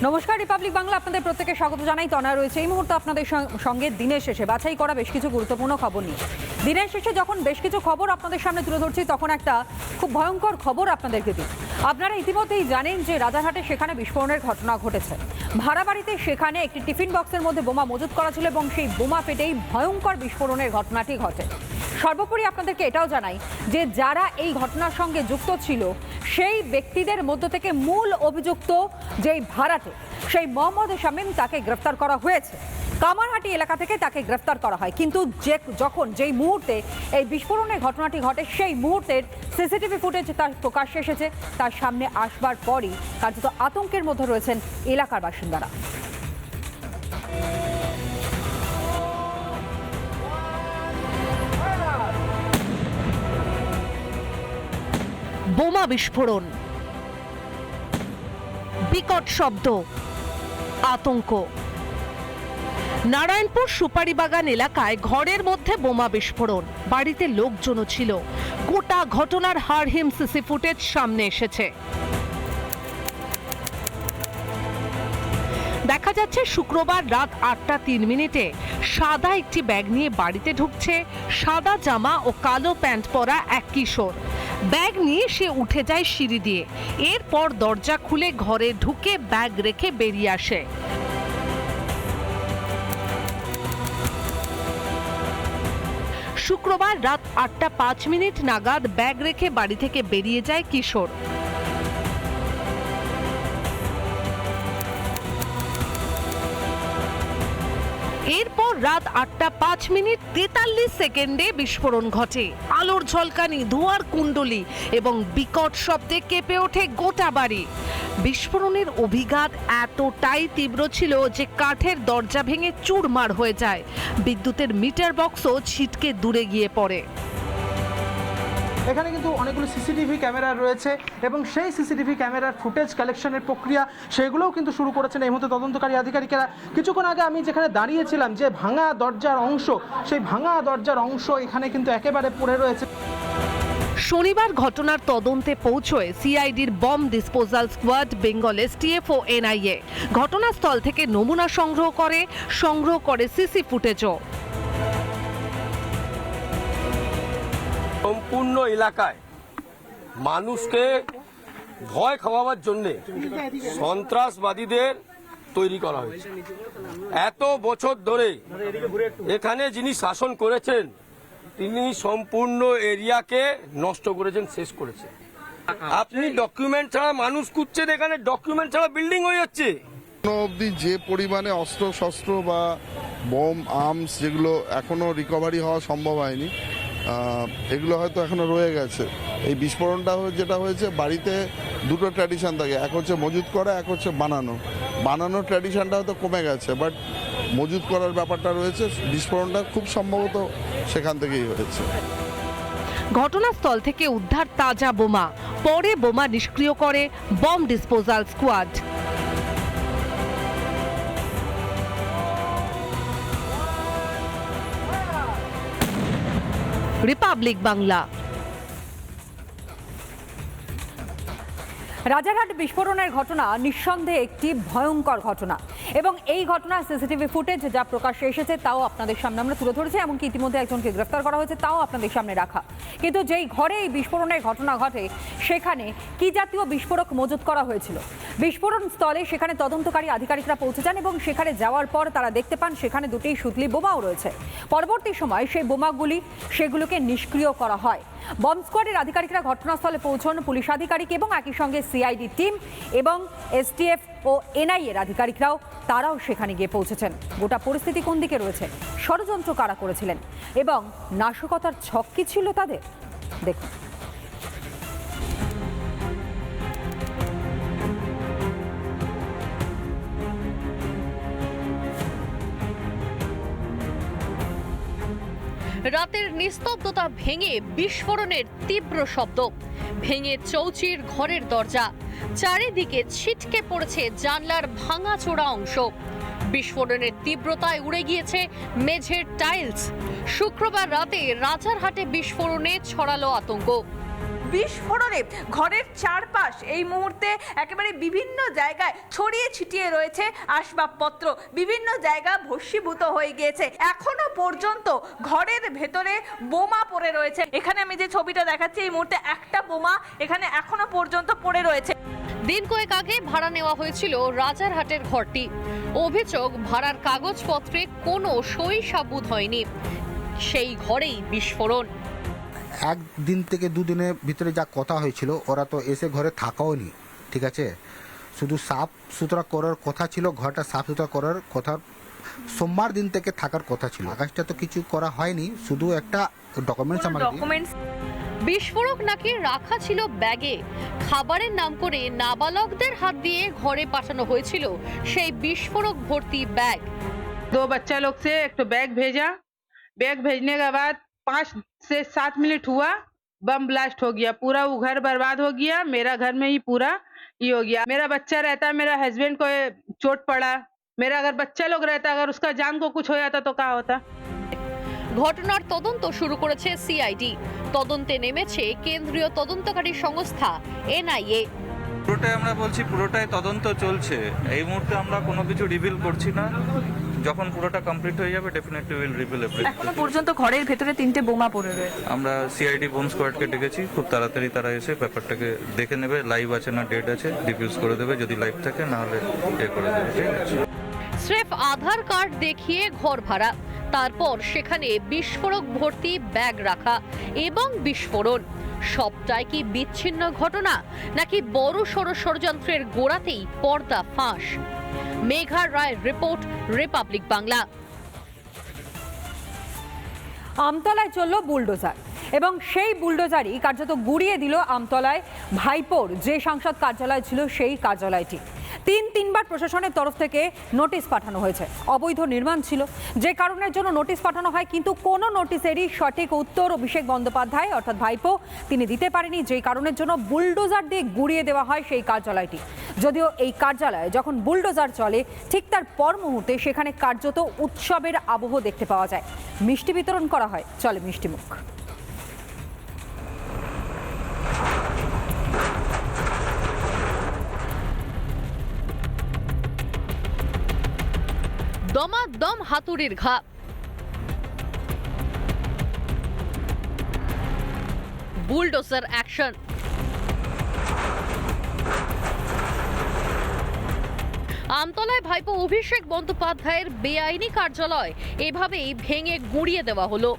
নমস্কার, রিপাবলিক বাংলা আপনাদের প্রত্যেককে স্বাগত জানাই। তনা রয়েছে এই মুহূর্তে আপনাদের সঙ্গে দিনের শেষে বাছাই করা বেশ কিছু গুরুত্বপূর্ণ খবর নিয়ে। দিনের শেষে যখন বেশ কিছু খবর আপনাদের সামনে তুলে ধরছি, তখন একটা খুব ভয়ঙ্কর খবর আপনাদেরকে দিই। আপনারা ইতিমধ্যেই জানেন যে রাজারহাটে সেখানে বিস্ফোরণের ঘটনা ঘটেছে। ভাড়া বাড়িতে সেখানে একটি টিফিন বক্সের মধ্যে বোমা মজুত করা ছিল এবং সেই বোমা ফেটেই ভয়ঙ্কর বিস্ফোরণের ঘটনাটি ঘটে। সর্বোপরি আপনাদেরকে এটাও জানাই যে যারা এই ঘটনার সঙ্গে যুক্ত ছিল সেই ব্যক্তিদের মধ্য থেকে মূল অভিযুক্ত যেই ভাড়াটে, সেই মোহাম্মদ শামীম, তাকে গ্রেফতার করা হয়েছে। কামারহাটি এলাকা থেকে তাকে গ্রেফতার করা হয়। কিন্তু যেই মুহূর্তে এই বিস্ফোরণের ঘটনাটি ঘটে, সেই মুহূর্তের সিসিটিভি ফুটেজ তার প্রকাশ্যে এসেছে। তার সামনে আসবার পরই কার্যত আতঙ্কের মধ্যে রয়েছেন এলাকার বাসিন্দারা। বোমা বিস্ফোরণ, বিকট শব্দ, আতঙ্ক। নারায়ণপুর সুপারিবাগান এলাকায় ঘরের মধ্যে বোমা বিস্ফোরণ, বাড়িতে লোকজনও ছিল। গোটা ঘটনার হাড়হিম সিসি ফুটেজ সামনে এসেছে। দেখা যাচ্ছে শুক্রবার রাত 8:03 সাদা একটি ব্যাগ নিয়ে বাড়িতে ঢুকছে সাদা জামা ও কালো প্যান্ট পরা এক কিশোর। ব্যাগ নিয়ে সে উঠে যায় সিঁড়ি দিয়ে। এরপর দরজা খুলে ঘরে ঢুকে ব্যাগ রেখে বেরিয়ে আসে। শুক্রবার রাত 8:05 নাগাদ ব্যাগ রেখে বাড়ি থেকে বেরিয়ে যায় কিশোর। এরপর রাত 8:05 বিস্ফোরণ ঘটে। আলোর ঝলকানি, ধোঁয়ার কুণ্ডলি এবং বিকট শব্দে কেঁপে ওঠে গোটা বাড়ি। বিস্ফোরণের অভিঘাত এতটাই তীব্র ছিল যে কাঠের দরজা ভেঙে চুরমার হয়ে যায়। বিদ্যুতের মিটার বক্সও ছিটকে দূরে গিয়ে পড়ে। এখানে কিন্তু অনেকগুলো সিসিটিভি ক্যামেরা রয়েছে এবং সেই সিসিটিভি ক্যামেরার ফুটেজ কালেকশনের প্রক্রিয়া সেগুলোও কিন্তু শুরু করেছেন এই মুহূর্তে তদন্তকারী আধিকারিকেরা। কিছুক্ষণ আগে আমি যেখানে দাঁড়িয়েছিলাম, যে ভাঙা দরজার অংশ, সেই ভাঙা দরজার অংশ এখানে কিন্তু একেবারে পড়ে রয়েছে। শনিবার ঘটনার তদন্তে পৌঁছয় সিআইডির bomb disposal squad, Bengal STF ও এনআইএ। ঘটনাস্থল থেকে নমুনা সংগ্রহ করে সিসি ফুটেজও। সম্পূর্ণ এলাকায় মানুষকে ভয় খাওয়াবার জন্য সন্ত্রাসবাদীদের তৈরি করা হয়েছে। এত বছর ধরে এখানে যিনি শাসন করেছেন তিনি সম্পূর্ণ এরিয়াকে নষ্ট করেছেন, শেষ করেছেন। আপনি ডকুমেন্ট ছাড়া মানুষ খুঁজছেন, এখানে ডকুমেন্ট ছাড়া বিল্ডিং হয়ে যাচ্ছে। অবধি যে পরিমাণে অস্ত্র শস্ত্র বা বোম আর্মস যেগুলো এখনো রিকভারি হওয়া সম্ভব হয়নি, এগুলো হয়তো এখনো রয়ে গেছে। এই বিস্ফোরণটা যেটা হয়েছে, বাড়িতে দুটো ট্র্যাডিশন থাকে, এক হচ্ছে মজুত করা, এক হচ্ছে বানানোর ট্র্যাডিশনটা হয়তো কমে গেছে, বাট মজুত করার ব্যাপারটা রয়েছে। বিস্ফোরণটা খুব সম্ভবত সেখান থেকেই হয়েছে। ঘটনাস্থল থেকে উদ্ধার তাজা বোমা, পরে বোমা নিষ্ক্রিয় করে bomb disposal squad. Republic Bangla. Rajarhat বিস্ফোরণের ঘটনা নিঃসন্দেহে একটি ভয়ঙ্কর ঘটনা এবং এই ঘটনার সিসিটিভি ফুটেজ যা প্রকাশ্যে এসেছে তাও আপনাদের সামনে আমরা তুলে ধরেছি, এমনকি ইতিমধ্যে একজনকে গ্রেফতার করা হয়েছে, তাও আপনাদের সামনে রাখা। কিন্তু যেই ঘরে এই বিস্ফোরণের ঘটনা ঘটে সেখানে কি জাতীয় বিস্ফোরক মজুত করা হয়েছিল? বিস্ফোরণ স্থলে সেখানে তদন্তকারী আধিকারিকরা পৌঁছে যান এবং সেখানে যাওয়ার পর তারা দেখতে পান সেখানে দুটি সুতলি বোমাও রয়েছে। পরবর্তী সময় সেই সেগুলোকে নিষ্ক্রিয় করা হয়। বম্ব স্কোয়াডের আধিকারিকরা ঘটনাস্থলে পৌঁছন, পুলিশ আধিকারিক এবং একই সঙ্গে সিআইডি টিম এবং এসটিএফ ও এনআইএর আধিকারিকরাও তারাও সেখানে গিয়ে পৌঁছেছেন। গোটা পরিস্থিতি কোন দিকে রয়েছে, ষড়যন্ত্র কারা করেছিলেন এবং নাশকতার ছক কি ছিল তাদের, দেখুন। রাতের নিস্তব্ধতা ভেঙে বিস্ফোরণের তীব্র শব্দ, ভেঙে চৌচির ঘরের দরজা, চারিদিকে ছিটকে পড়েছে জানলার ভাঙাচোরা অংশ। বিস্ফোরণের তীব্রতায় উড়ে গিয়েছে মেঝের টাইলস। শুক্রবার রাতে রাজারহাটে বিস্ফোরণে ছড়ালো আতঙ্ক। বিস্ফোরণে ঘরের চারপাশ এই মুহূর্তে একেবারে বিভিন্ন জায়গায় ছড়িয়ে ছিটিয়ে রয়েছে আসবাবপত্র, বিভিন্ন জায়গা ভস্মীভূত হয়ে গিয়েছে। এখনো পর্যন্ত ঘরের ভেতরে বোমা পড়ে রয়েছে। এখানে আমি যে ছবিটা দেখাচ্ছি এই মুহূর্তে একটা বোমা এখানে এখনো পর্যন্ত পড়ে রয়েছে। দিন কয়েক আগে ভাড়া নেওয়া হয়েছিল রাজারহাটের ঘরটি। অভিযোগ, ভাড়ার কাগজপত্রে কোনো সই সাবুত হয়নি, সেই ঘরেই বিস্ফোরণ। একদিন থেকে দুদিনের ভিতরে যা কথা হয়েছিল, ওরা তো এসে ঘরে থাকাও নি, ঠিক আছে। শুধু সাফ সুতরা করার কথা ছিল, ঘরটা সাফ সুতরা করার কথা, সোমবার দিন থেকে থাকার কথা ছিল। আকাশটা তো কিছু করা হয়নি, শুধু একটা ডকুমেন্টস আমাকে বিস্ফোরক নাকি রাখা ছিল ব্যাগে। খাবারের নাম করে নাবালকদের হাত দিয়ে ঘরে পাঠানো হয়েছিল সেই বিস্ফোরক ভর্তি ব্যাগ। 2 बच्चा लोग से एक तो बैग भेजा, बैग भेजने के बाद 5 से 7 मिनट हुआ, बम ब्लास्ट हो गया, पूरा वो घर बर्बाद हो गया। मेरा घर में ही पूरा ये हो गया। मेरा बच्चा रहता, मेरा हस्बैंड को चोट पड़ा, मेरा अगर बच्चा लोग रहता, अगर उसका जान को कुछ हो जाता तो क्या होता। ঘটনার তদন্ত শুরু করেছে সিআইডি। তদন্তে নেমেছে কেন্দ্রীয় তদন্তকারী সংস্থা এনআইএ। পুরোটাই আমরা বলছি, পুরোটাই তদন্ত চলছে। এই মুহূর্তে আমরা কোনো কিছু রিভিল করছি না। যখন পুরোটা কমপ্লিট হয়ে যাবে ডেফিনেটলি উইল রিভিল এভরিথিং। এখনো পর্যন্ত ঘরের ভেতরে 3টে বোমা পড়ে রয়েছে। আমরা সিআইডি বোম স্কোয়াডকে ডেকেছি, খুব তাড়াতাড়ি তারা এসে ব্যাপারটাকে দেখে নেবে, লাইভ আছে না ডেড আছে, ডিফিউজ করে দেবে, যদি লাইভ থাকে না হলে এ করে দেবে, ঠিক আছে। স্রেফ আধার কার্ড দেখিয়ে ঘর ভাড়া, তারপর সেখানে বিস্ফোরক ভর্তি ব্যাগ রাখা এবং বিস্ফোরণ, সবটাই কি বিচ্ছিন্ন ঘটনা নাকি বড় সড় ষড়যন্ত্রের গোড়াতেই পর্দা ফাঁস? মেঘা রায় রিপোর্ট, রিপাবলিক বাংলা। আমতলায় চলল বুলডোজার এবং সেই বুলডোজারই কার্যত গুড়িয়ে দিল আমতলায় ভাইপোর যে সাংসদ কার্যালয় ছিল সেই কার্যালয়টি। তিনবার প্রশাসনের তরফ থেকে নোটিশ পাঠানো হয়েছে। অবৈধ নির্মাণ ছিল, যে কারণের জন্য নোটিশ পাঠানো হয়, কিন্তু কোনো নোটিশেরই সঠিক উত্তর অভিষেক বন্দ্যোপাধ্যায় অর্থাৎ ভাইপো তিনি দিতে পারেনি, যেই কারণের জন্য বুলডোজার দিয়ে গুড়িয়ে দেওয়া হয় সেই কার্যালয়টি। যদিও এই কার্যালয়ে যখন বুলডোজার চলে ঠিক তার পর মুহূর্তে সেখানে কার্যত উৎসবের আবহ দেখতে পাওয়া যায়। মিষ্টি বিতরণ করা হয়, চলে মিষ্টিমুখ। দমাদম হাতুড়ির ঘা, বুলডোজার অ্যাকশন। আমতলায় ভাইপো অভিষেক বন্দ্যোপাধ্যায়ের বেআইনি কার্যালয় এভাবেই ভেঙে গুঁড়িয়ে দেওয়া হলো।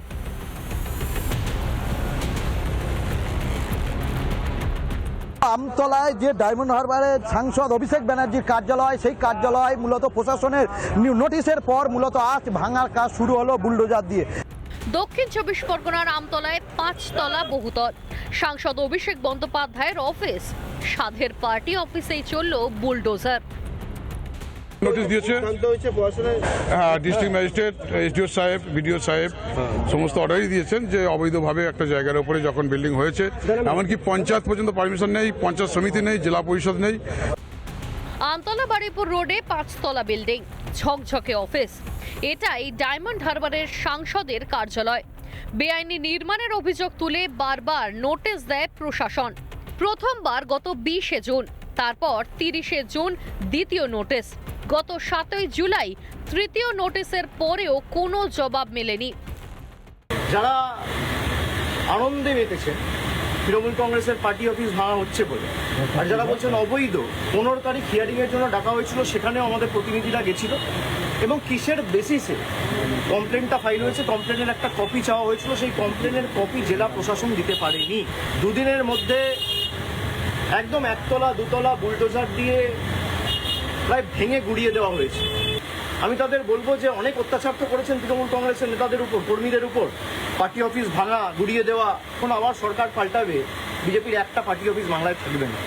আমতলায় যে ডায়মন্ড হারবারের সাংসদ অভিষেক ব্যানার্জির কার্যালয়, সেই কার্যালয় মূলত প্রশাসনের নোটিশের পর মূলত আজ ভাঙার কাজ শুরু হলো বুলডোজার দিয়ে। দক্ষিণ 24 পরগনার আমতলায় 5 তলা বহুতল সাংসদ অভিষেক বন্দ্যোপাধ্যায়ের অফিস, সাধের পার্টি অফিসেই চলল বুলডোজার। নোটিশ দিয়েছে ডিস্ট্রিক্ট ম্যাজিস্ট্রেট, এসডিও সাহেব, বিডিও সাহেব সমস্ত অর্ডারই দিয়েছেন যে অবৈধভাবে একটা জায়গার উপরে যখন বিল্ডিং হয়েছে, এমনকি পঞ্চায়েত পর্যন্ত পারমিশন নেই, পঞ্চায়েত সমিতি নেই, জেলা পরিষদ নেই। আমতলা বারুইপুর রোডে 5 তলা বিল্ডিং, ঝকঝকে অফিস, এটাই ডায়মন্ড হারবারের সাংসদের কার্যালয়। বেআইনি নির্মাণের অভিযোগ তুলে বারবার নোটিশ দেয় প্রশাসন। প্রথমবার গত 20 জুন, তারপর 30 জুন দ্বিতীয় নোটিশ, গত 7 জুলাই তৃতীয় নোটিশের পরেও কোনো জবাব মেলেনি। যারা আনন্দে মেতেছেন তৃণমূল কংগ্রেসের পার্টি অফিস ভাঙা হচ্ছে বলে, আর যারা বলছেন অবৈধ, 15 তারিখ হিয়ারিং এর জন্য ডাকা হয়েছিল, সেখানেও আমাদের প্রতিনিধিরা গেছিল এবং কিসের বেসিসে কমপ্লেনটা ফাইল হয়েছে, কমপ্লেনের একটা কপি চাওয়া হয়েছিল, সেই কমপ্লেনের কপি জেলা প্রশাসন দিতে পারেনি। দুদিনের মধ্যে একদম 1 তলা 2 তলা বুলডোজার দিয়ে প্রায় ভেঙে গুড়িয়ে দেওয়া হয়েছে। আমি তাদের বলবো যে অনেক অত্যাচার তো করেছেন তৃণমূল কংগ্রেসের নেতাদের উপর, কর্মীদের উপর, পার্টি অফিস ভাঙা, গুড়িয়ে দেওয়া। এখন আবার সরকার পাল্টাবে, বিজেপির একটা পার্টি অফিস বাংলায় থাকবে না।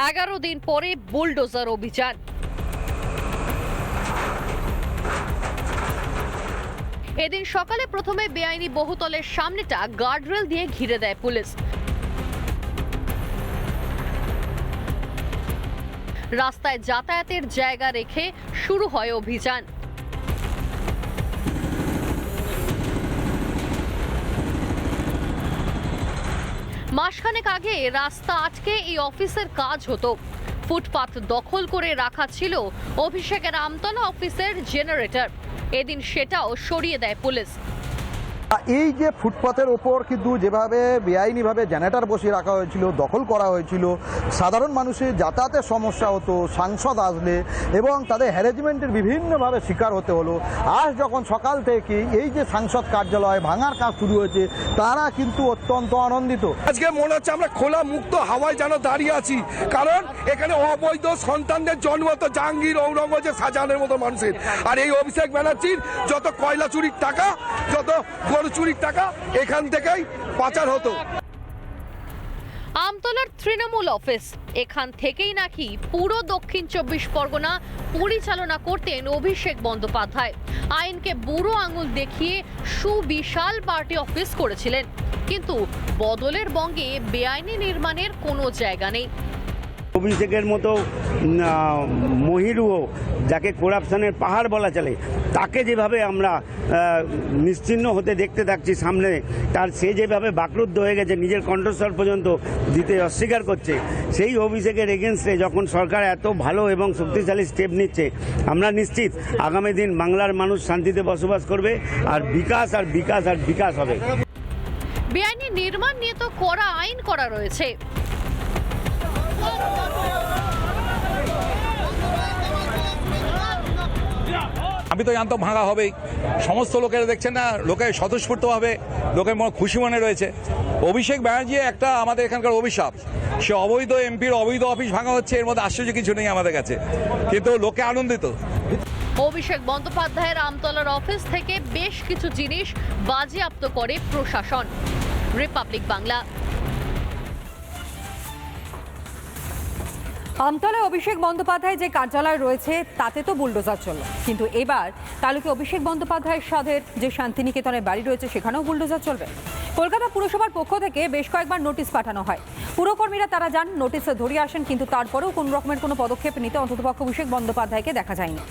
11 দিন পরে বুলডোজার অভিযান। এদিন সকালে প্রথমে বেআইনি বহুতলের সামনেটা গার্ডরেল দিয়ে ঘিরে দেয় পুলিশ। রাস্তায় যাতায়াতের জায়গা রেখে শুরু হয় অভিযান। মাসখানেক আগে রাস্তা আটকে এই অফিসের কাজ হতো। ফুটপাত দখল করে রাখা ছিল অভিষেকের আমতলা অফিসের জেনারেটর। এদিন সেটাও সরিয়ে দেয় পুলিশ। এই যে ফুটপাতের ওপর কিন্তু যেভাবে বেআইনিভাবে জেনারেটর বসিয়ে রাখা হয়েছিল, দখল করা হয়েছিল, সাধারণ মানুষের যাতায়াতের সমস্যা হতো সাংসদ আসলে, এবং তাদের হ্যারাসমেন্টের বিভিন্নভাবে শিকার হতে হলো। আজ যখন সকাল থেকে এই যে সাংসদ কার্যালয় ভাঙার কাজ শুরু হয়েছে, তারা কিন্তু অত্যন্ত আনন্দিত। আজকে মনে হচ্ছে আমরা খোলা মুক্ত হাওয়ায় যেন দাঁড়িয়ে আছি, কারণ এখানে অবৈধ সন্তানদের জন্ম তো জাহাঙ্গীর ঔরঙ্গজেব শাহজাহানের মতো মানুষের। আর এই অভিষেক ব্যানার্জির যত কয়লা চুরির টাকা, যত গরু চুরির টাকা এখান থেকেই পাচার হতো। আমতলার তৃণমূল অফিস, এখান থেকেই নাকি পুরো দক্ষিণ 24 পরগনা পরিচালনা করতেন অভিষেক বন্দ্যোপাধ্যায়। আইনকে বুড়ো আঙুল দেখিয়ে সুবিশাল পার্টি অফিস করেছিলেন, কিন্তু বদলের বঙ্গে বেআইনি নির্মাণের কোনো জায়গা নেই। অভিষেকের মতো মহিরুও, যাকে করাপশনের পাহাড় বলা চলে, তাকে যেভাবে আমরা নিশ্চিহ্ন হতে দেখতে থাকছি সামনে, তার সে যেভাবে বাকরুদ্ধ হয়ে গেছে, নিজের কণ্ঠস্বর পর্যন্ত দিতে অস্বীকার করছে, সেই অভিষেকের এগেনস্টে যখন সরকার এত ভালো এবং শক্তিশালী স্টেপ নিচ্ছে, আমরা নিশ্চিত আগামী দিন বাংলার মানুষ শান্তিতে বসবাস করবে, আর বিকাশ আর বিকাশ আর বিকাশ হবে। বেআইনি নির্মাণ নিয়ে তো কড়া আইন করা রয়েছে। আমি তো জানতাম ভাঙা হবেই। সমস্ত লোকেরা দেখছেন না, লোকে স্বতঃস্ফূর্তভাবে লোকের মনে খুশি মনে রয়েছে। অভিষেক ব্যানার্জি একটা আমাদের এখানকার অভিশাপ, সে অবৈধ এমপির অবৈধ অফিস ভাঙা হচ্ছে, এর মধ্যে আশ্চর্য কিছু নেই আমাদের কাছে, কিন্তু লোকে আনন্দিত। অভিষেক বন্দ্যোপাধ্যায়ের আমতলার অফিস থেকে বেশ কিছু জিনিস বাজেয়াপ্ত করে প্রশাসন। রিপাবলিক বাংলা। আমতলায় অভিষেক বন্দ্যোপাধ্যায় যে কার্যালয় রয়েছে তাতে তো বুলডোজার চলল, কিন্তু এবার তালুকে অভিষেক বন্দ্যোপাধ্যায়ের সাথের যে শান্তিনিকেতনের বাড়ি রয়েছে সেখানেও বুলডোজার চলবে। কলকাতা পুরসভার পক্ষ থেকে বেশ কয়েকবার নোটিশ পাঠানো হয়। পুরকর্মীরা তারা যান, নোটিশে ধরিয়ে আসেন, কিন্তু তারপরেও কোনো রকমের কোনো পদক্ষেপ নিতে অন্ততপক্ষে অভিষেক বন্দ্যোপাধ্যায়কে দেখা যায়নি।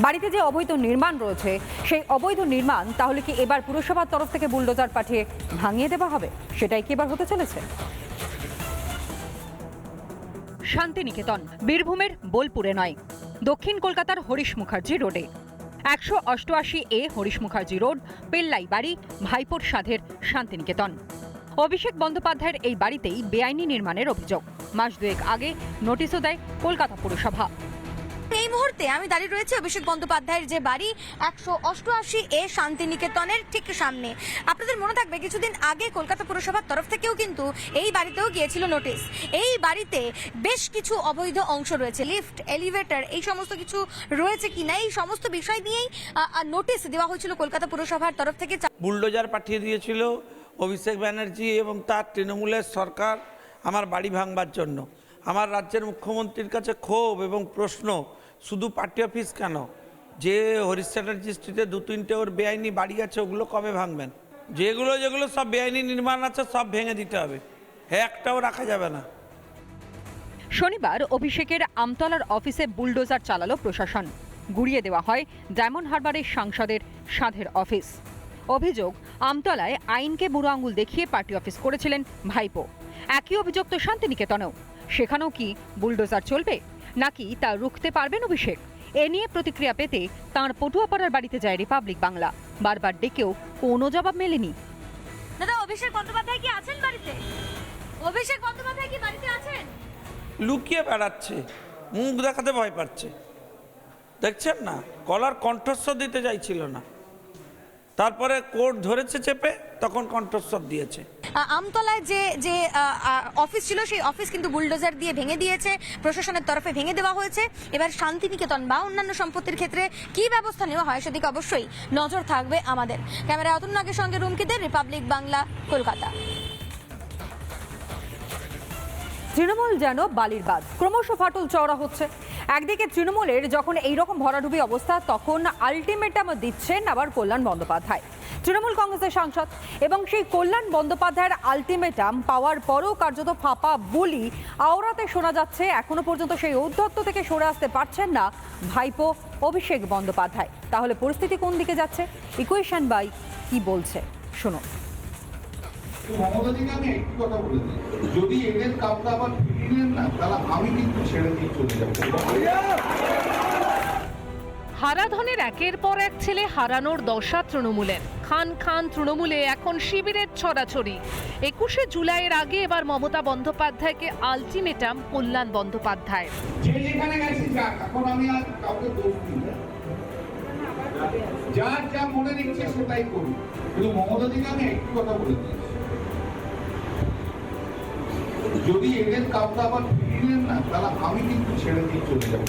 বাড়িতে যে অবৈধ নির্মাণ রয়েছে সেই অবৈধ নির্মাণ তাহলে কি এবার পুরসভার তরফ থেকে বুলডোজার পাঠিয়ে ভাঙিয়ে দেওয়া হবে? সেটাই কি এবার হতে চলেছে? শান্তিনিকেতন বীরভূমের বোলপুরে নয়, দক্ষিণ কলকাতার হরিশ মুখার্জি রোডে। 188A হরিশ মুখার্জি রোড, পেল্লাই বাড়ি, ভাইপোর সাধের শান্তিনিকেতন। অভিষেক বন্দ্যোপাধ্যায়ের এই বাড়িতেই বেআইনি নির্মাণের অভিযোগ। মাস দুয়েক আগে নোটিশও দেয় কলকাতা পুরসভা। এই মুহূর্তে আমি দাঁড়িয়ে রয়েছে অভিষেক বন্দ্যোপাধ্যায়ের যে বাড়ি 188A শান্তিনিকেতনের ঠিক সামনে। আপনাদের মনে থাকবে কিছুদিন আগে কলকাতা পুরসভার তরফ থেকেও কিন্তু এই বাড়িতেও গিয়েছিল নোটিশ। এই বাড়িতে বেশ কিছু অবৈধ অংশ রয়েছে, লিফট, এলিভেটর, এই সমস্ত কিছু রয়েছে কিনা এই সমস্ত বিষয় নিয়েই নোটিশ দেওয়া হয়েছিল কলকাতা পুরসভার তরফ থেকে। বুলডোজার পাঠিয়ে দিয়েছিল অভিষেক ব্যানার্জি এবং তার তৃণমূলের সরকার আমার বাড়ি ভাঙবার জন্য। আমার রাজ্যের মুখ্যমন্ত্রীর কাছে ক্ষোভ এবং প্রশ্ন, শুধু পার্টি অফিস কেন, যে হরিশ চ্যাটার্জি স্ট্রিটে 2-3টে ওর বেআইনি বাড়ি আছে ওগুলো কবে ভাঙবেন? যেগুলো সব বেআইনি নির্মাণ আছে সব ভেঙে দিতে হবে, একটাও রাখা যাবে না। শনিবার অভিষেকের আমতলার অফিসে বুলডোজার চালালো প্রশাসন। গুড়িয়ে দেওয়া হয় ডায়মন্ড হারবারের সাংসদের সাধের অফিস। অভিযোগ, আমতলায় আইনকে বুড়ো আঙুল দেখিয়ে পার্টি অফিস করেছিলেন ভাইপো। একই অভিযোগ তো শান্তিনিকেতনেও। সেখানেও কি বুলডোজার চলবে, নাকি তা রুখতে পারবেন অভিষেক? এ নিয়ে প্রতিক্রিয়া পেতে তাঁর পটুয়াপাড়ার বাড়িতে যায় রিপাবলিক বাংলা। বারবার ডেকেও কোনো জবাব মেলেনি। দাদা, অভিষেক বন্দ্যোপাধ্যায় কি আছেন বাড়িতে? অভিষেক বন্দ্যোপাধ্যায় কি বাড়িতে আছেন? লুকিয়ে বেড়াচ্ছে, মুখ দেখাতে ভয় পাচ্ছে, দেখছেন না? গলার কণ্ঠস্বর দিতে চাইছিল না, তারপরে কোর্ট ধরেছে চেপে, তখন কণ্ঠস্বর দিয়েছে। আমতলায় যে অফিস ছিল সেই অফিস কিন্তু বুলডোজার দিয়ে ভেঙে দিয়েছে, প্রশাসনের তরফে ভেঙে দেওয়া হয়েছে। এবার শান্তিনিকেতন বা অন্যান্য সম্পত্তির ক্ষেত্রে কি ব্যবস্থা নেওয়া হয় সেদিকে অবশ্যই নজর থাকবে আমাদের। ক্যামেরা অতুল নাগের সঙ্গে রুমকিদের, রিপাবলিক বাংলা, কলকাতা। তৃণমূল যেন বালির বাঁধ, ক্রমশ ফাটল চওড়া হচ্ছে। একদিকে তৃণমূলের যখন এইরকম ভরাডুবি অবস্থা, তখন আলটিমেটাম দিচ্ছেন আবার কল্যাণ বন্দ্যোপাধ্যায়, তৃণমূল কংগ্রেসের সাংসদ। এবং সেই কল্যাণ বন্দ্যোপাধ্যায়ের আলটিমেটাম পাওয়ার পরও কার্যত ফাঁপা বুলি আওড়াতে শোনা যাচ্ছে। এখনো পর্যন্ত সেই ঔদ্ধত্য থেকে সরে আসতে পারছেন না ভাইপো অভিষেক বন্দ্যোপাধ্যায়। তাহলে পরিস্থিতি কোন দিকে যাচ্ছে? ইকুয়েশন বাই কি বলছে শুনুন। মমতাজিকে আমি একটি কথা বলে দিই, যদি এদের কাউকে আবার ফিরিয়ে নেন না, তাহলে আমি কিন্তু ছেড়ে দিয়ে চলে যাবো। হারাধনের একের পর এক ছেলে হারানোর দশা তৃণমূলের। খান খান তৃণমূলে এখন শিবিরের ছড়াছড়ি। 21শে জুলাইয়ের আগে এবার মমতা বন্দ্যোপাধ্যায়কে আলটিমেটাম কল্যাণ বন্দ্যোপাধ্যায়। যে যেখানে গেছে যাক, এখন আমি আর কাউকে দোষ দিই না, যার যা মনে নিচ্ছে সেটাই করুন। কিন্তু মমতাজিকে আমি একটি কথা বলে দিই, যদি এদের কাউকে আবার ফিরিয়ে নেন না, তাহলে আমি কিন্তু ছেড়ে দিয়ে চলে যাবো।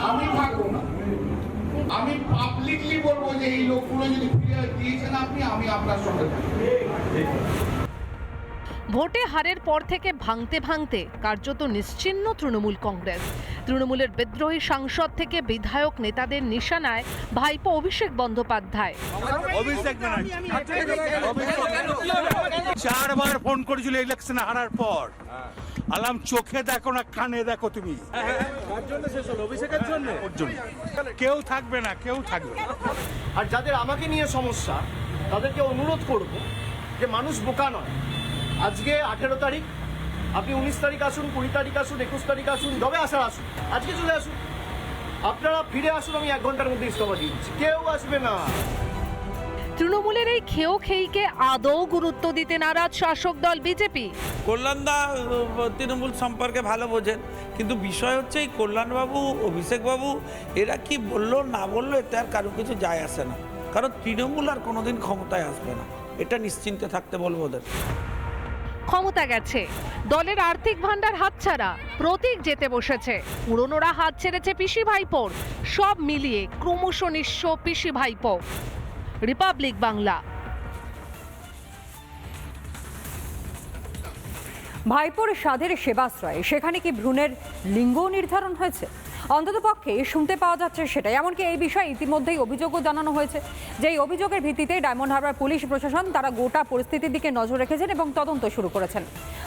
আমি থাকবো না, আমি পাবলিকলি বলবো যে এই লোকগুলো যদি ফিরে দিয়েছেন আপনি, আমি আপনার সঙ্গে থাকবো। ভোটে হারের পর থেকে ভাঙতে ভাঙতে কার্যত নিশ্চিহ্ন তৃণমূল কংগ্রেস। তৃণমূলের বিদ্রোহী সাংসদ থেকে বিধায়ক নেতাদের নিশানায় ভাইপো অভিষেক বন্দ্যোপাধ্যায়। চারবার ফোন করেছিল ইলেকশনে হারার পর, আলাম চোখে দেখো না কানে দেখো তুমি। অভিষেকের জন্য কেউ থাকবে না, কেউ থাকবে না। আর যাদের আমাকে নিয়ে সমস্যা তাদেরকে অনুরোধ করব যে মানুষ বোকা নয়। আজকে 18 তারিখ, আপনি 19 তারিখ আসুন, 20 তারিখ আসুন, 21 তারিখ আসুন, যবে আসার আসুন, আজকে চলে আসুন। আপনারা ফিরে আসুন, আমি 1 ঘন্টার মধ্যে ইস্তফা দিয়ে দিচ্ছি, কেউ আসবে না। তৃণমূলের এই খেও খেইকে আদৌ গুরুত্ব দিতে নারাজ শাসক দল বিজেপি। কল্যাণদা তৃণমূল সম্পর্কে ভালো বোঝেন, কিন্তু বিষয় হচ্ছে এই কল্যাণবাবু, অভিষেকবাবু এরা কি বললো না বললো এতে আর কারো কিছু যায় আসে না, কারণ তৃণমূল আর কোনোদিন ক্ষমতায় আসবে না, এটা নিশ্চিন্তে থাকতে বলবো ওদের। ক্ষমতা গেছে, দলের আর্থিক ভান্ডার হাতছাড়া, প্রতীক যেতে বসেছে, পুরনোরা হাত ছেড়েছে পিসি ভাইপোর। সব মিলিয়ে ক্রমশ নিঃস্ব পিসি ভাইপো। রিপাবলিক বাংলা। ভাইপোর সাধের সেবাশ্রয়, সেখানে কি ভ্রূণের লিঙ্গ নির্ধারণ হয়েছে? অন্ততপক্ষে শুনতে পাওয়া যাচ্ছে সেটাই। এমনকি এই বিষয়ে ইতিমধ্যেই অভিযোগও জানানো হয়েছে, যে এই অভিযোগের ভিত্তিতে ডায়মন্ড হারবার পুলিশ প্রশাসন তারা গোটা পরিস্থিতির দিকে নজর রেখেছেন এবং তদন্ত শুরু করেছেন।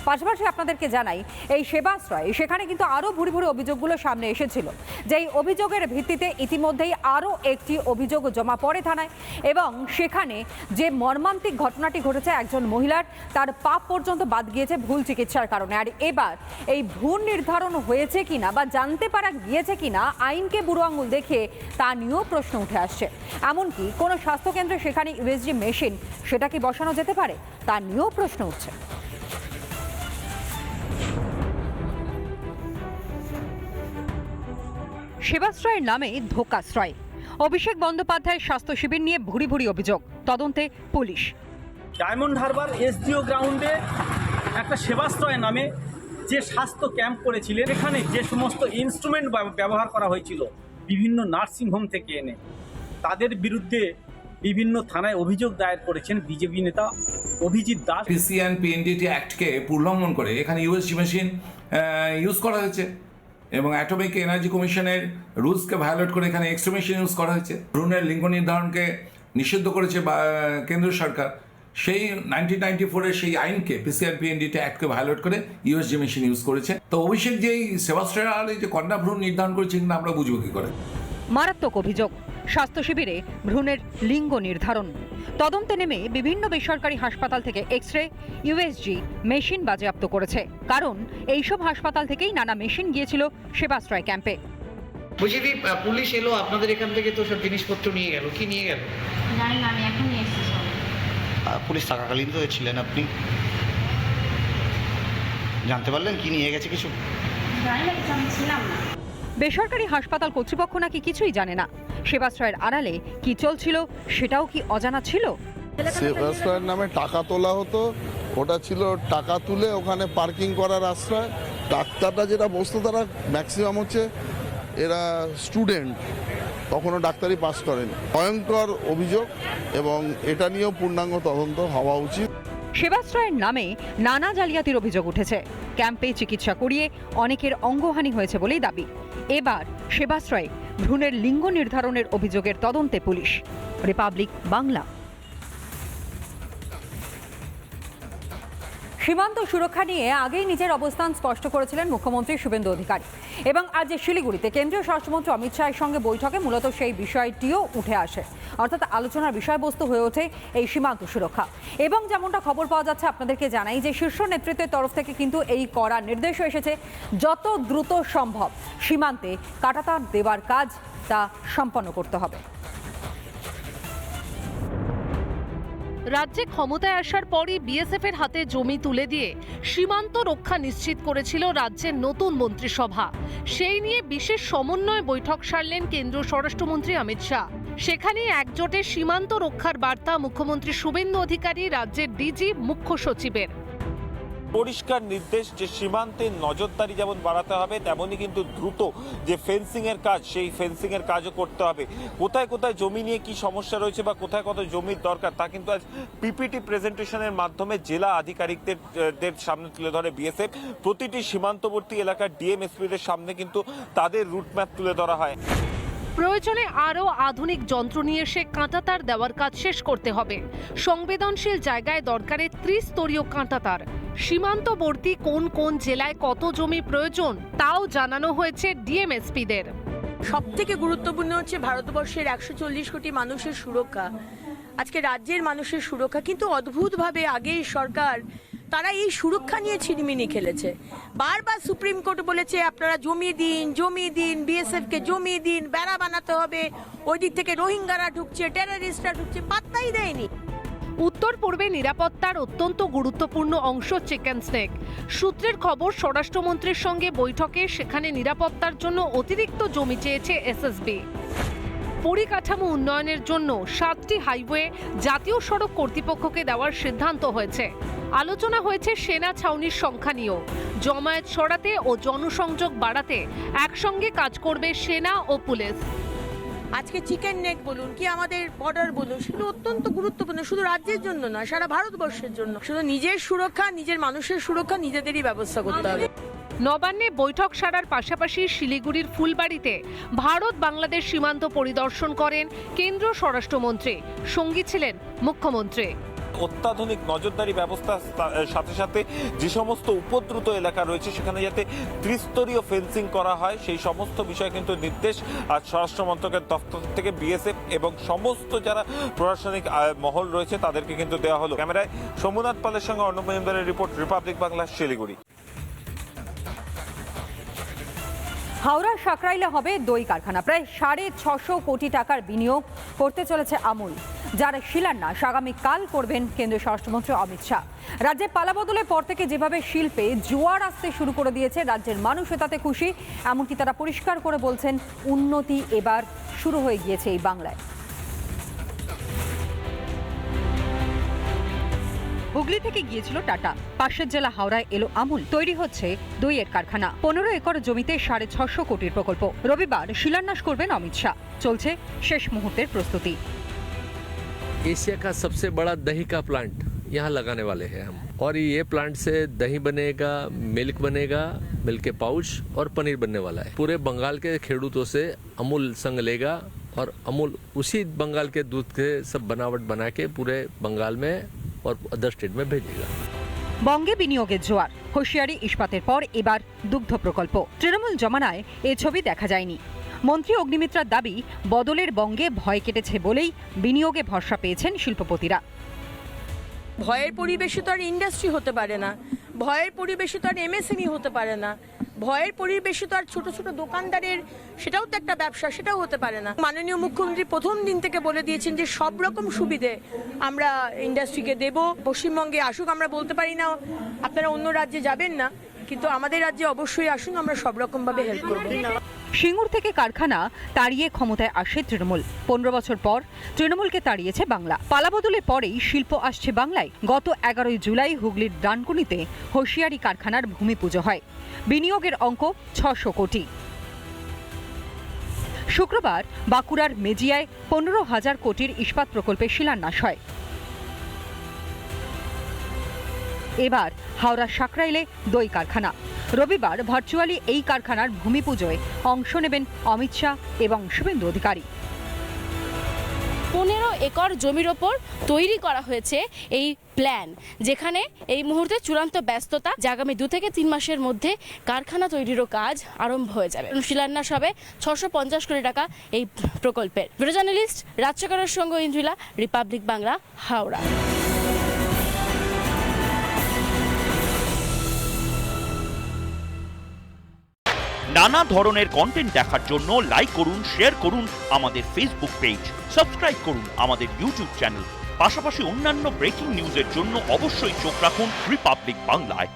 পাশাপাশি আপনাদেরকে জানাই, এই সেবাশ্রয় সেখানে কিন্তু আরও ভুরি ভুরি অভিযোগগুলো সামনে এসেছিল, যে এই অভিযোগের ভিত্তিতে ইতিমধ্যেই আরও একটি অভিযোগ জমা পড়ে থানায় এবং সেখানে যে মর্মান্তিক ঘটনাটি ঘটেছে, একজন মহিলার তার পা পর্যন্ত বাদ গিয়েছে ভুল চিকিৎসার কারণে। আর এবার এই ভ্রূণ নির্ধারণ হয়েছে কিনা বা জানতে পারা গিয়েছে কিনা আইনকে বুড়ো আঙুল দেখে তা নিয়েও প্রশ্ন উঠে আসছে। এমনকি কোনো স্বাস্থ্যকেন্দ্রে সেখানে ইউএসজি মেশিন সেটা কি বসানো যেতে পারে, তা নিয়েও প্রশ্ন উঠছে। সেবাশ্রয়ের নামে ধোকাশ্রয়। অভিষেক বন্দ্যোপাধ্যায়ের স্বাস্থ্য শিবির নিয়ে ভুরি ভুরি অভিযোগ, তদন্তে পুলিশ। ডায়মন্ড হারবার এসডিও গ্রাউন্ডে একটা সেবাশ্রয় নামে যে স্বাস্থ্য ক্যাম্প করেছিলেন, এখানে যে সমস্ত ইনস্ট্রুমেন্ট ব্যবহার করা হয়েছিল বিভিন্ন নার্সিংহোম থেকে এনে, তাদের বিরুদ্ধে বিভিন্ন থানায় অভিযোগ দায়ের করেছেন বিজেপি নেতা অভিজিৎ দাস। পিসিএন পিএনডিটি অ্যাক্টকে উল্লঙ্ঘন করে এখানে ইউএসজি মেশিন ইউজ করা হয়েছে এবং অ্যাটমিক এনার্জি কমিশনের রুলসকে ভায়োলেট করে এখানে এক্সট্রা মেশিন ইউজ করা হয়েছে। ভ্রূণের লিঙ্গ নির্ধারণকে নিষিদ্ধ করেছে কেন্দ্র সরকার। সেই 1994-এর সেই আইনকে, পিসিআর পিএনডিটি অ্যাক্টকে ভায়োলেট করে ইউএসজি মেশিন ইউজ করেছে। তো অভিষেক যে এই সেবাশ্রয়ের আড়ালে যে কন্যা ভ্রূণ নির্ধারণ করেছে, কিন্তু আমরা বুঝবো কি করে? মারাত্মক অভিযোগ, স্বাস্থ্য শিবিরে ভ্রূণের লিঙ্গ নির্ধারণ। তদন্তে নেমে বিভিন্ন বেসরকারি হাসপাতাল থেকে এক্সরে, ইউএসজি মেশিন বাজেয়াপ্ত করেছে, কারণ এইসব হাসপাতাল থেকেই নানা মেশিন গিয়েছিল সেবাশ্রয় ক্যাম্পে। বুঝি পুলিশ এলো আপনাদের এখান থেকে, তো সব জিনিসপত্র নিয়ে গেল, কি নিয়ে গেল জানি না, আমি এখন নিয়ে এসেছি। পুলিশ থাকাকালীন তো ছিলেন, আপনি জানতে পারলেন কি নিয়ে গেছে? কিছু জানি না, কিছু আমি ছিলাম না। বেসরকারি হাসপাতাল কর্তৃপক্ষ নাকি কিছুই জানে না। সেবাশ্রয়ের আড়ালে কি চলছিল সেটাও কি অজানা ছিল? সেবাশ্রয়ের নামে টাকা তোলা হতো, ওটা ছিল টাকা তুলে ওখানে পার্কিং করার আশ্রয়। ডাক্তাররা যেটা বসতো তারা ম্যাক্সিমাম হচ্ছে এরা স্টুডেন্ট, কখনো ডাক্তারি পাস করেনি। ভয়ঙ্কর অভিযোগ এবং এটা নিয়েও পূর্ণাঙ্গ তদন্ত হওয়া উচিত। সেবাশ্রয়ের নামে নানা জালিয়াতির অভিযোগ উঠেছে। ক্যাম্পে চিকিৎসা করিয়ে অনেকের অঙ্গহানি হয়েছে বলেই দাবি। এবার সেবাশ্রয়ে ভ্রূণের লিঙ্গ নির্ধারণের অভিযোগের তদন্তে পুলিশ। রিপাবলিক বাংলা। সীমান্ত সুরক্ষা নিয়ে আগেই নিজের অবস্থান স্পষ্ট করেছিলেন মুখ্যমন্ত্রী শুভেন্দু অধিকারী এবং আজ শিলিগুড়িতে কেন্দ্রীয় স্বরাষ্ট্রমন্ত্রী অমিত শাহের সঙ্গে বৈঠকে মূলত সেই বিষয়টিও উঠে আসে, অর্থাৎ আলোচনার বিষয়বস্তু হয়ে ওঠে এই সীমান্ত সুরক্ষা। এবং যেমনটা খবর পাওয়া যাচ্ছে আপনাদেরকে জানাই যে শীর্ষ নেতৃত্বের তরফ থেকে কিন্তু এই কড়া নির্দেশ এসেছে, যত দ্রুত সম্ভব সীমান্তে কাঁটাতার দেওয়ার কাজ তা সম্পন্ন করতে হবে। রাজ্যে ক্ষমতায় আসার পরই বিএসএফ এর হাতে জমি তুলে দিয়ে সীমান্ত রক্ষা নিশ্চিত করেছিল রাজ্যের নতুন মন্ত্রিসভা। সেই নিয়ে বিশেষ সমন্বয় বৈঠক সারলেন কেন্দ্রীয় স্বরাষ্ট্রমন্ত্রী অমিত শাহ। সেখানে একজোটে সীমান্ত রক্ষার বার্তা মুখ্যমন্ত্রী শুভেন্দু অধিকারী, রাজ্যের ডিজি, মুখ্য সচিবের। পরিষ্কার নির্দেশ যে সীমান্তে নজরদারি যেমন বাড়াতে হবে, তেমনই কিন্তু দ্রুত যে ফেন্সিং এর কাজ, সেই ফেন্সিং এর কাজও করতে হবে। কোথায় কোথায় জমি নিয়ে কি সমস্যা রয়েছে বা কোথায় কত জমির দরকার তা কিন্তু আজ পিপিটি প্রেজেন্টেশনের মাধ্যমে জেলা আধিকারিকদের সামনে তুলে ধরে বিএসএফ। প্রতিটি সীমান্তবর্তী এলাকার ডিএমএসপিদের সামনে কিন্তু তাদের রুটম্যাপ তুলে ধরা হয়। প্রয়োজনে আরও আধুনিক যন্ত্র নিয়ে এসে কাঁটাতার দেওয়ার কাজ শেষ করতে হবে। সংবেদনশীল জায়গায় দরকারে ত্রিস্তরীয় কাঁটাতার। সীমান্তবর্তী কোন কোন জেলায় কত জমি প্রয়োজন তাও জানানো হয়েছে ডিএমএসপিদের। সব থেকে গুরুত্বপূর্ণ হচ্ছে ভারতবর্ষের 140 কোটি মানুষের সুরক্ষা, আজকে রাজ্যের মানুষের সুরক্ষা। কিন্তু অদ্ভুতভাবে আগেই সরকার তারা এই সুরক্ষা নিয়ে ছিনিমিনি খেলেছে। বারবার সুপ্রিম কোর্ট বলেছে আপনারা জমি দিন বিএসএফকে জমি দিন, বেড়া বানাতে হবে, ওই দিক থেকে রোহিঙ্গারা ঢুকছে, টেররিস্টরা ঢুকছে, পাত্তাই দেয়নি। উত্তর পূর্বে নিরাপত্তার অত্যন্ত গুরুত্বপূর্ণ অংশ চিকেন স্নেক। সূত্রের খবর, স্বরাষ্ট্রমন্ত্রীর সঙ্গে বৈঠকে সেখানে নিরাপত্তার জন্য অতিরিক্ত জমি চেয়েছে এসএসবি। পরিকাঠামো উন্নয়নের জন্য 7টি হাইওয়ে জাতীয় সড়ক কর্তৃপক্ষকে দেওয়ার সিদ্ধান্ত হয়েছে। আলোচনা হয়েছে সেনা ছাউনির সংখ্যা নিয়েও। জমায়েত সরাতে ও জনসংযোগ বাড়াতে একসঙ্গে কাজ করবে সেনা ও পুলিশ। আজকে চিকেন নেক বলুন কি আমাদের বর্ডার বলুন, সেগুলো অত্যন্ত গুরুত্বপূর্ণ, শুধু রাজ্যের জন্য না, সারা ভারতবর্ষের জন্য। শুধু নিজের সুরক্ষা, নিজের মানুষের সুরক্ষা নিজেদেরই ব্যবস্থা করতে হবে। নবান্নে বৈঠক সারার পাশাপাশি শিলিগুড়ির ফুলবাড়িতে ভারত বাংলাদেশ সীমান্ত পরিদর্শন করেন কেন্দ্রীয় স্বরাষ্ট্রমন্ত্রী। সঙ্গী ছিলেন মুখ্যমন্ত্রী। অত্যাধুনিক নজরদারি ব্যবস্থার সাথে সাথে যে সমস্ত উপদ্রুত এলাকা রয়েছে সেখানে যাতে ত্রিস্তরীয় ফেন্সিং করা হয়, সেই সমস্ত বিষয়ে কিন্তু নির্দেশ আজ স্বরাষ্ট্র মন্ত্রকের দপ্তর থেকে বিএসএফ এবং সমস্ত যারা প্রশাসনিক মহল রয়েছে তাদেরকে কিন্তু দেওয়া হলো। ক্যামেরায় সোমনাথ পালের সঙ্গে অর্ণব মজুমদারের রিপোর্ট, রিপাবলিক বাংলা, শিলিগুড়ি। হাওড়ার সাকরাইলে হবে দই কারখানা। প্রায় 650 কোটি টাকার বিনিয়োগ করতে চলেছে আমুল, যার শিলান্যাস আগামীকাল করবেন কেন্দ্রীয় স্বরাষ্ট্রমন্ত্রী অমিত শাহ। রাজ্যে পালাবদলের পর থেকে যেভাবে শিল্পে জোয়ার আসতে শুরু করে দিয়েছে রাজ্যের মানুষ তাতে খুশি। এমনকি তারা পরিষ্কার করে বলছেন উন্নতি এবার শুরু হয়ে গিয়েছে এই বাংলায়। হুগলি থেকে গিয়েছিল টাটা, পাশের জেলা হাওড়ায় এলো আমুল। তৈরি হচ্ছে দইয়ের কারখানা। 15 একর জমিতে 650 কোটির প্রকল্প। রবিবার শিলান্যাস করবেন অমিত শাহ। চলছে শেষ মুহূর্তের প্রস্তুতি। एशिया का सबसे बड़ा दही का प्लांट यहाँ लगाने वाले हैं हम, और ये प्लांट से दही बनेगा, मिल्क बनेगा, मिल्क के पाउच और पनीर बनने वाला है। पूरे बंगाल के खेडूतों से अमूल संग लेगा और अमूल उसी बंगाल के दूध के सब बनावट बना के पूरे बंगाल में और अदर स्टेट में भेजेगा। বঙ্গে বিনিয়োগের জোয়ার। হুঁশিয়ারি ইস্পাতের পর এবার দুগ্ধ প্রকল্প। তৃণমূল জমানায় এ ছবি দেখা যায়নি। মন্ত্রী অগ্নিমিত্রার দাবি, বদলের বঙ্গে ভয় কেটেছে বলেই বিনিয়োগে ভরসা পেয়েছেন শিল্পপতিরা। ভয়ের পরিবেশে তো আর ইন্ডাস্ট্রি হতে পারে না, ভয়ের পরিবেশে তো আর এমএসএমই হতে পারে না, ভয়ের পরিবেশে তো আর ছোট ছোট দোকানদারের সেটাও তো একটা ব্যবসা, সেটাও হতে পারে না। মাননীয় মুখ্যমন্ত্রী প্রথম দিন থেকে বলে দিয়েছেন যে সব রকম সুবিধে আমরা ইন্ডাস্ট্রিকে দেব। পশ্চিমবঙ্গে আসুক, আমরা বলতে পারি না আপনারা অন্য রাজ্যে যাবেন না, কিন্তু আমাদের রাজ্যে অবশ্যই আসুন, আমরা সব রকম ভাবে হেল্প করব। সিঙ্গুর থেকে কারখানা তাড়িয়ে ক্ষমতায় আসে তৃণমূল। 15 বছর পর তৃণমূলকে তাড়িয়েছে বাংলা। পালাবদলের পরেই শিল্প আসছে বাংলায়। গত 11 জুলাই হুগলির ডানকুনিতে হুঁশিয়ারি কারখানার ভূমি পুজো হয়। বিনিয়োগের অঙ্ক 600 কোটি। শুক্রবার বাঁকুড়ার মেজিয়ায় 15,000 কোটির ইস্পাত প্রকল্পের শিলান্যাস হয়। এবার হাওড়ার সাকরাইলে দই কারখানা। রবিবার ভার্চুয়ালি এই কারখানার ভূমি পুজোয় অংশ নেবেন অমিত শাহ এবং শুভেন্দু অধিকারী। 15 একর জমির ওপর তৈরি করা হয়েছে এই প্ল্যান, যেখানে এই মুহূর্তে চূড়ান্ত ব্যস্ততা, যে আগামী 2 থেকে 3 মাসের মধ্যে কারখানা তৈরিরও কাজ আরম্ভ হয়ে যাবে। শিলান্যাস হবে 650 কোটি টাকা এই প্রকল্পের। ভিডিও জার্নালিস্ট রাজ্যকারের সঙ্গে ইন্দ্রিলা, রিপাবলিক বাংলা, হাওড়া। নানা ধরনের কন্টেন্ট দেখার জন্য লাইক করুন, শেয়ার করুন আমাদের ফেসবুক পেজ, সাবস্ক্রাইব করুন আমাদের ইউটিউব চ্যানেল। পাশাপাশি অন্যান্য ব্রেকিং নিউজের জন্য অবশ্যই চোখ রাখুন রিপাবলিক বাংলায়।